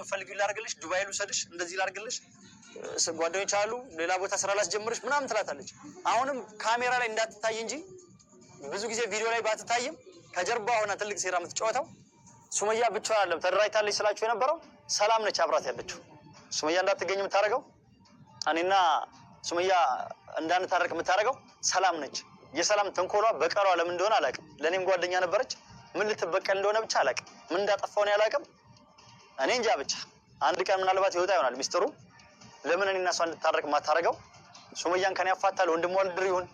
የምፈልጊው ላርግልሽ ዱባይ ልውሰድሽ እንደዚህ ላርግልሽ ጓደኞች አሉ ሌላ ቦታ ስራ ላስጀምርሽ ምናምን ትላታለች አሁንም ካሜራ ላይ እንዳትታይ እንጂ ብዙ ጊዜ ቪዲዮ ላይ ባትታይም ከጀርባ ሆና ትልቅ ሴራ የምትጫወተው ሱመያ ብቻዋን አይደለም ተደራጅታለች ስላችሁ የነበረው ሰላም ነች አብራት ያለችው ሱመያ እንዳትገኝ የምታረገው እኔና ሱመያ እንዳንታረቅ የምታረገው ሰላም ነች የሰላም ተንኮሏ በቀሏ ለምን እንደሆነ አላውቅም ለኔም ጓደኛ ነበረች ምን ልትበቀል እንደሆነ ብቻ አላውቅም ምን እንዳጠፋው ነው ያላውቅም እኔ እንጃ ብቻ አንድ ቀን ምናልባት ይወጣ ይሆናል ሚስጥሩ ለምን እኔና እሷ እንድታረቅ ማታረገው ሱመያን ከኔ ያፋታል ወንድሟ ልድር ይሁን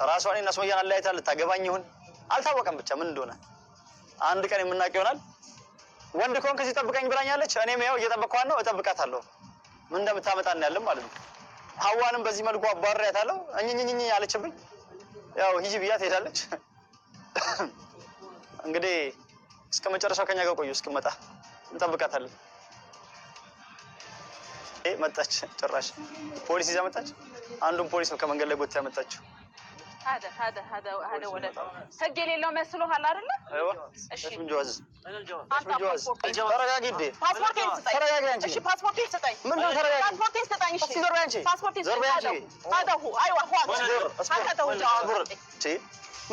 ራሷ እኔና ሱመያን አለያይታ ልታገባኝ ይሁን አልታወቀም ብቻ ምን እንደሆነ አንድ ቀን የምናውቅ ይሆናል ወንድ ኮን ከዚህ ጠብቀኝ ብላኛለች እኔም ያው እየጠበቅኳት ነው እጠብቃታለሁ ምን እንደምታመጣን ያለም ማለት ነው ሐዋንም በዚህ መልኩ አባራያታለሁ እኝኝኝ ያለችብኝ ያው ሂጂ ብያት ሄዳለች እንግዲህ እስከ መጨረሻው ከኛ ጋር ቆዩ እስከመጣ እንጠብቃታለን መጣች ጭራሽ ፖሊስ ይዛ መጣች አንዱን ፖሊስ ነው ከመንገድ ላይ ጎታ ያመጣችው هذا ولد سجل له مسلو هلا አይደለ ايوه እሺ ምን ጀዋዝ ተረጋጊ እንዴ ፓስፖርቴን ስጠኝ ተረጋጊ አንቺ እሺ ፓስፖርቴን ስጠኝ ምን ነው ተረጋጊ ፓስፖርቴን ስጠኝ እሺ ዘርባ አንቺ ፓስፖርቴን ዘርባ አንቺ هذا هو ايوه هو هذا هو እሺ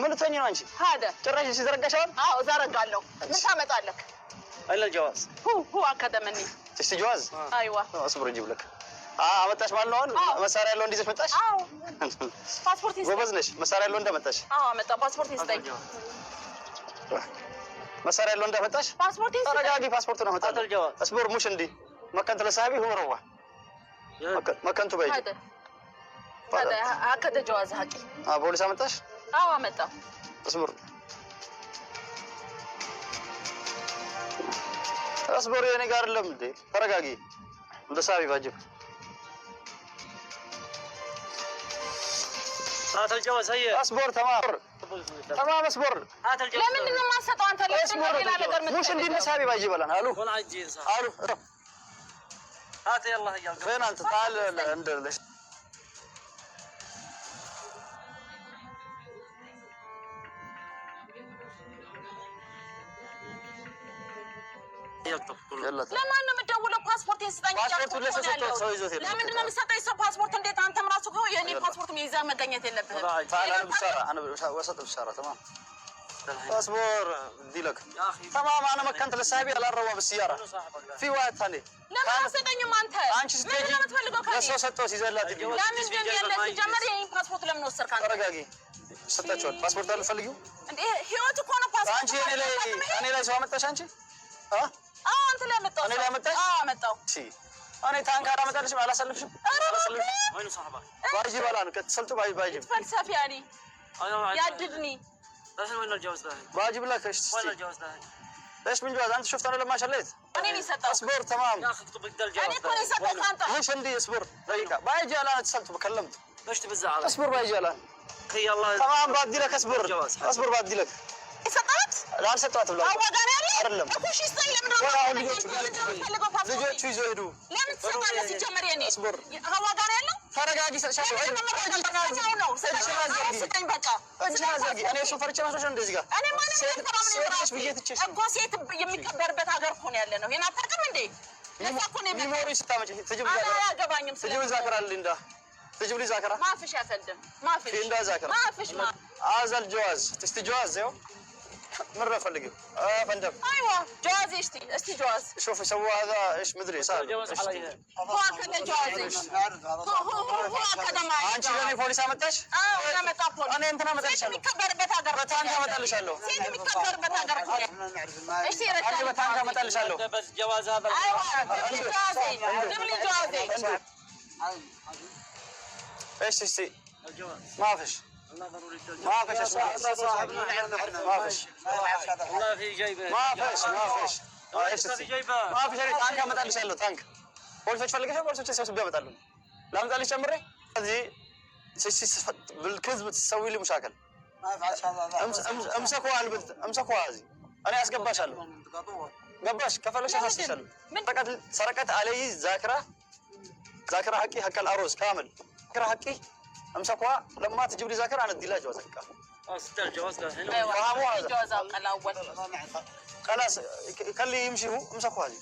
ምን ተኝ ነው አንቺ هذا ጭራሽ ሲዘረጋሻል አዎ ዘረጋለሁ ምን ታመጣለህ አይለ ጀዋዝ هو አካደመኒ እሺ ጀዋዝ ايوه አስብር እንጂ ብለክ አመጣሽ ማለት ነው መሳሪያ ያለው እንዲዘሽ መጣሽ አዎ ፓስፖርት ይስጠኝ ጎበዝ ነሽ መሳሪያ ያለው እንደመጣሽ አዎ አመጣ ፓስፖርት ይስጠኝ መሳሪያ ያለው እንደመጣሽ ፓስፖርት ይስጠኝ ተረጋጊ ፓስፖርት ነው መጣ አስብር ሙሽ እንዲ መከንት ለሳቢ ሁመረዋ መከንቱ ባይ هذا هكذا جواز حقي ፖሊስ አመጣሽ አዎ አመጣ አስብር አስብር የኔ ጋር አይደለም እንዴ ተረጋጊ እንደሳቢ ባጅብ هات الجواز هي اصبر تمام اصبر هات الجواز ለምን ነው ማሰጠው አንተ ለምን ሌላ ነገር مش عندي نسابي باجي بلان الو ولا عجين صح الو هات يلا هي فين انت تعال عند ليش يلا ለማን ነው የምደውለው ፓስፖርት ይስጠኝ ፓስፖርት ለሰጠው ሰው ይዞት ይላል ለምን ነው የሚሰጠኝ ሰው ፓስፖርት እንዴት አንተም ራሱ እኮ የኔ ፓስፖርት ይዘህ መገኘት የለብህም تعال انا بشاره انا وسط بشاره تمام اصبر بدي لك تمام انا مكنت للسايبي على الروا بالسياره في واحد ثاني ለምን አሰጠኝም አንተ ምን ነው የምትፈልገው ከኔ ለሰው ሰጠው ሲዘላት ይገኛል ለምን እንደሚያለ ሲጀመር የኔ ፓስፖርት ለምን ወሰድክ አንተ ተረጋጊ ሰጣችኋል ፓስፖርት አልፈልጊው እንዴ ህይወት እኮ ነው ፓስፖርት አንቺ እኔ ላይ ሰው አመጣሽ አንቺ አንተ ላይ መጣው እኔ ላይ መጣሽ መጣው እሺ እኔ ታንክ አላመጣልሽም አላሰልፍሽም وين صاحبك باجي بلان كتسلت باجي فلسفه يعني يعددني بس وين الجواز ده باجي بلاك وين الجواز ده ليش من جواز انت شفت انا لما شليت انا اللي سطت اصبر تمام يا اخي اكتب لك الجواز انا كل سطت انت مش عندي اصبر دقيقه باجي الان اتصلت بكلمت ليش تبزع اصبر باجي الان خي الله تمام بدي لك اصبر اصبر بدي لك سطت لا سطت ولا هو قال لي አይደለም እኮ እሺ ስጠኝ ለምን ነው ልጆቹ ይዘው ሄዱ ለምን ትሰጣለህ ሲጀመር የኔ اصبر هو قال ያለው ተረጋጊ ሰጥሻለሁ ነው ስጠኝ በቃ እኔ እሱን ፈርቼ መስሎሽ ነው እንደዚህ ጋር እኔ ማለት ነው ብዬሽ ትቼሽ እኮ ሴት የሚከበርበት ሀገር እኮ ነው ያለ ነው ይሄን አታውቅም እንዴ ለዛ እኮ ነው ሚሞሪ ስታመጪ ትጅብ ዛከራ አያገባኝም ትጅብ ዛከራ ልንዳ تجيب لي ذاكره ما فيش يا فندم ما فيش في عندها ذاكره ما فيش ما هذا الجواز تشتي جواز يو مره فلقي فندم ايوه جواز اشتي جواز شوف يسووا هذا ايش مدري صار الجواز عليها هو كذا جواز هو كذا ما አንቺ ለኔ ፖሊስ አመጣሽ انا متى ፖሊስ እኔ እንትና አመጣልሻለሁ የሚከበርበት ሀገር በታንክ አመጣልሻለሁ ሴት የሚከበርበት ሀገር እኮ እሺ አንቺ በታንክ አመጣልሻለሁ بس جواز هذا جواز ايش تشتي الجواز ما فيش والله ضروري ما فيش صاحبنا ما فيش والله في جيبه ما فيش ايش في جيبه ما فيش ታንክ አመጣልሻለሁ ታንክ ፖሊሶች ፈልገሽ ፖሊሶች ሰብስቤ አመጣለሁ ላምጣልሽ ጨምሬ እዚህ بالكذب تسوي لي مشاكل امسكوا البنت امسكوا هذه انا اسقباشالو قباش كفلش اساسشالو سرقت علي ذاكره حقي حق العروس كامل ذاكره حقي امسكوا لما تجيب لي ذاكره انا ادي لها جواز حقها استر الجواز ده هنا ايوه جواز الاول خلاص خليه يمشي هو امسكوا هذه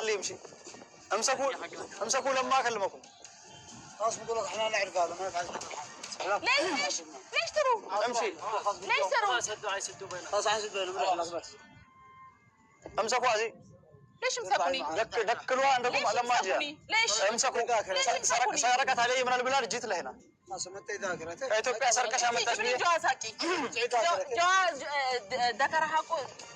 خليه يمشي. امسكوا لما اكلمكم. خلاص بقول لك احنا نعرف هذا ما يفعل. ليش تروا؟ امشي. ليش تروا؟ يسدوا بينهم. خلاص عايز بينهم بس. امسكوا هذه. ليش مسكوني؟ دكلوها عندكم لما اجي. ليش؟ امسكوا. سرقت علي من البلاد جيت لهنا. خلاص متى ذاكره. كإثيوبيا سرقش አመጣሽ ብዬ جوازك جواز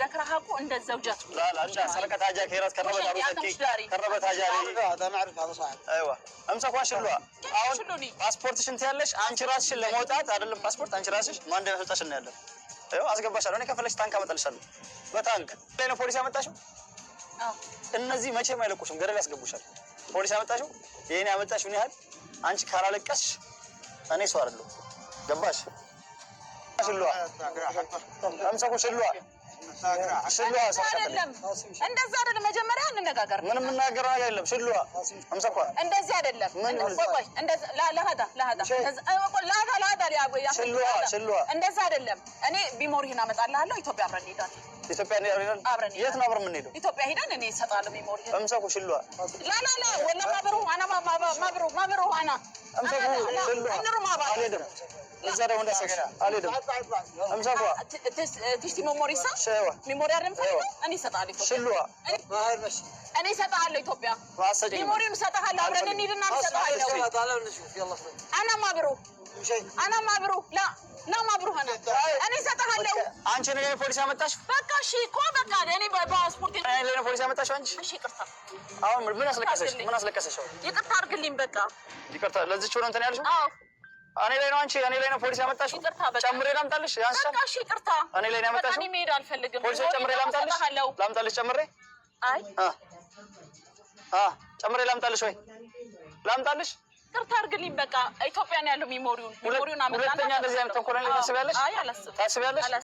دكرهاكو عند الزوجات. لا سرقت حاجه كيرات كربت عروسك كربت حاجه هذا نعرف هذا صاحب. ايوه امسكوا ሽሉዋ አሁን ፓስፖርትሽ እንት ያለሽ አንቺ ራስሽን ለመውጣት አይደለም ፓስፖርት አንቺ ራስሽ ማን እንደያስወጣሽ ነው ያለው። አይው አስገባሻለሁ እኔ ከፈለሽ ታንክ አመጣልሻለሁ በታንክ ላይ ነው ፖሊስ ያመጣሽው። እነዚህ መቼም አይለቁሽም ገደል ያስገቡሻል። ፖሊስ ያመጣሽው የኔ ያመጣሽ ምን ያህል አንቺ ካላለቀስሽ እኔ ሰው አይደለሁ ገባሽ። ሽሉዋ አምሳኮ ሽሉዋ አይደለም እንደዛ አይደለም። መጀመሪያ እንነጋገር። ምንም እናገር ነገር የለም። ሽሉዋ አምሳኮ እንደዚህ አይደለም። ቆይ እንደዛ ለሃዳ ሽሉዋ እንደዛ አይደለም። እኔ ቢሞሪህን አመጣልሃለሁ። ኢትዮጵያ አብረን እንሄዳለን። ኢትዮጵያ አብረን የት ነው አብረን የምንሄደው? ኢትዮጵያ ሄደን እኔ እሰጣለሁ ቢሞሪህን። አምሳኮ ሽሉዋ ላ ወላ ማብሩ አና ማብሩ አና አምሳኮ ሽሉዋ አልሄድም። እዛ ደግሞ እንዳሰሽ አልሄድም። አምሳኮ ትሽቲ ሜሞሪሳ ሸዋ ሜሞሪ አይደለም ፈልገው እኔ እሰጣለሁ። ሽሉዋ እኔ እሰጣለሁ። ኢትዮጵያ ማሰጂ ሜሞሪም እሰጣለሁ። አብረን እንሂድና እሰጣለሁ። አና ማብሩ ላ ማብሩ ሆነ እኔ እሰጣለሁ። አንቺ ነኝ ፖሊስ ያመጣሽ። በቃ እሺ እኮ በቃ እኔ በፓስፖርት እኔ ነኝ ፖሊስ ያመጣሽ አንቺ። እሺ ይቅርታ። አሁን ምን አስለቀሰሽ? ይቅርታ አድርግልኝ። በቃ ይቅርታ። ለዚች ሆነ እንትን ያልሽው? አዎ እኔ ላይ ነው አንቺ እኔ ላይ ነው ፖሊስ ያመጣሽ። ጨምሬ ላምጣልሽ? ያንሳል። በቃ እሺ ይቅርታ። እኔ ላይ ነው ያመጣሽ። እኔ መሄድ አልፈልግም። ፖሊስ ጨምሬ ላምጣልሽ ጨምሬ? አይ ጨምሬ ላምጣልሽ ወይ ላምጣልሽ? ይቅርታ አድርግልኝ። በቃ ኢትዮጵያ ነው ያለው ሜሞሪውን አመጣና ሁለተኛ እንደዚህ አይነት ተንኮል ላይ ታስቢያለሽ? አይ አላስብም። ታስቢያለሽ?